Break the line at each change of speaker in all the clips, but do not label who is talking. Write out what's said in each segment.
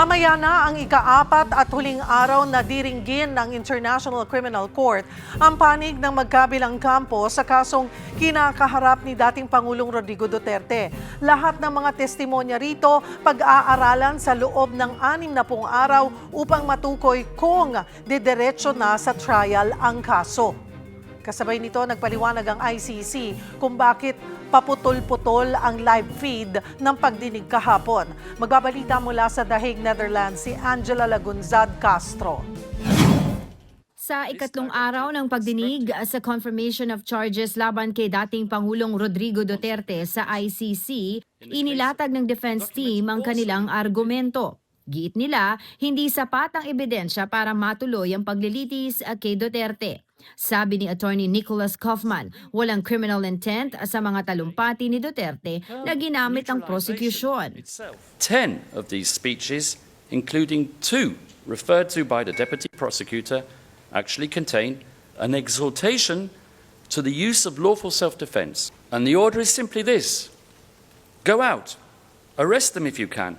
Mamaya na ang ika-4 at huling araw na diringgin ng International Criminal Court ang panig ng magkabilang kampo sa kasong kinakaharap ni dating Pangulong Rodrigo Duterte. Lahat ng mga testimonya rito pag-aaralan sa loob ng 60 araw upang matukoy kung didiretso na sa trial ang kaso. Kasabay nito, nagpaliwanag ang ICC kung bakit paputol-putol ang live feed ng pagdinig kahapon. Magbabalita mula sa The Hague, Netherlands, si Angela Lagunzad Castro.
Sa ikatlong araw ng pagdinig sa confirmation of charges laban kay dating Pangulong Rodrigo Duterte sa ICC, inilatag ng defense team ang kanilang argumento. Giit nila, hindi sapat ang ebidensya para matuloy ang paglilitis kay Duterte. Sabi ni Attorney Nicholas Kaufman, walang criminal intent sa mga talumpati ni Duterte na ginamit ng prosecution.
10 of these speeches, including 2 referred to by the deputy prosecutor, actually contain an exhortation to the use of lawful self-defense. And the order is simply this: go out, arrest them if you can.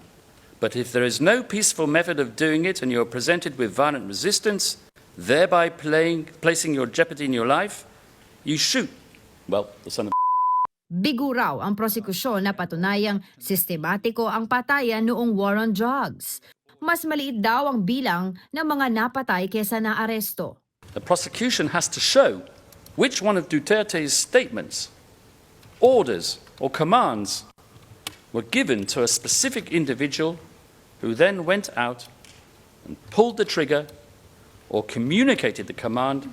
But if there is no peaceful method of doing it and you're presented with violent resistance, thereby placing your jeopardy in your life, you shoot. Well, the son of
Bigo raw ang prosekusyon na patunayang sistematiko ang patayan noong war on drugs. Mas maliit daw ang bilang ng mga napatay kesa naaresto.
The prosecution has to show which one of Duterte's statements, orders or commands were given to a specific individual who then went out and pulled the trigger or communicated the command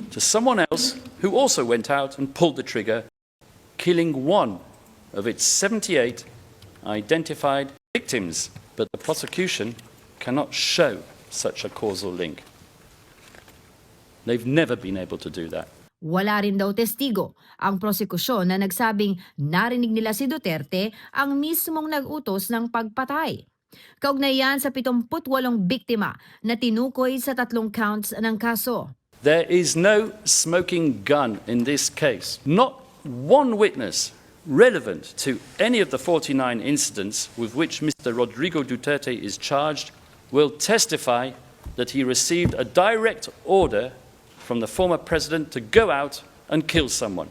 to someone else who also went out and pulled the trigger, killing one of its 78 identified victims. But the prosecution cannot show such a causal link. They've never been able to do that.
Wala rin daw testigo ang prosekusyon na nagsabing narinig nila si Duterte ang mismong nag-utos ng pagpatay. Kaugnayan sa 78 biktima na tinukoy sa 3 counts ng kaso.
There is no smoking gun in this case. Not one witness relevant to any of the 49 incidents with which Mr. Rodrigo Duterte is charged will testify that he received a direct order from the former president to go out and kill someone.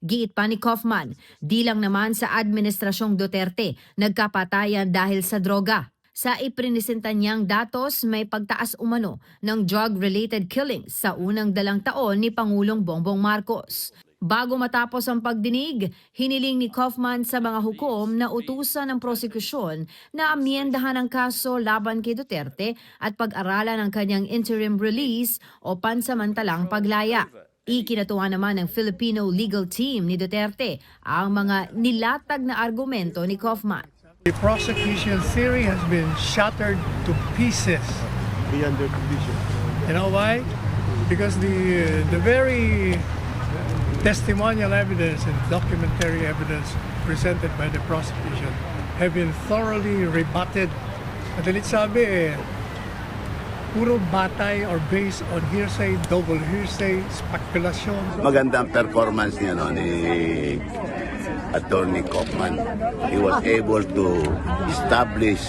Giit pa ni Kaufman, di lang naman sa administrasyong Duterte nagkapatayan dahil sa droga. Sa iprinisenta niyang datos, may pagtaas umano ng drug-related killings sa unang 2 taon ni Pangulong Bongbong Marcos. Bago matapos ang pagdinig, hiniling ni Kaufman sa mga hukom na utusan ng prosekusyon na amyendahan ang kaso laban kay Duterte at pag-aralan ang kanyang interim release o pansamantalang paglaya. Ikinatuwa naman ng Filipino legal team ni Duterte ang mga nilatag na argumento ni Kaufman.
The prosecution theory has been shattered to pieces.
Beyond their condition.
You know why? Because the very testimonial evidence and documentary evidence presented by the prosecution have been thoroughly rebutted. Madalit sabi puro batay or based on hearsay, double hearsay, speculation.
Magandang performance niya ni Attorney Kaufman. He was able to establish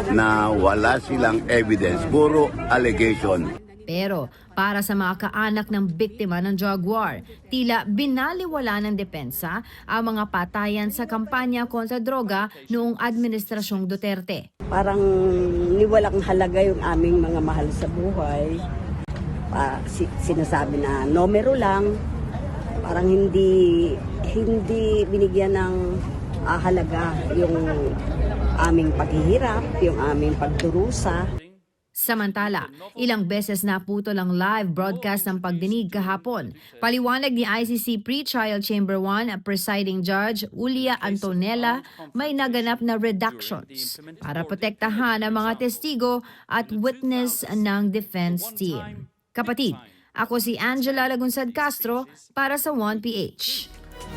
na wala silang evidence, puro allegation.
Pero para sa mga kaanak ng biktima ng drug war, tila binaliwala ng depensa ang mga patayan sa kampanya kontra droga noong administrasyong Duterte.
Parang niwalang halaga yung aming mga mahal sa buhay. Sinasabi na numero lang, parang hindi binigyan ng halaga yung aming paghihirap, yung aming pagdurusa.
Samantala, ilang beses naputol ang live broadcast ng pagdinig kahapon. Paliwanag ni ICC Pre-Trial Chamber 1 Presiding Judge Ulia Antonella, may naganap na reductions para protektahan ang mga testigo at witness ng defense team. Kapatid, ako si Angela Lagunzad Castro para sa 1PH.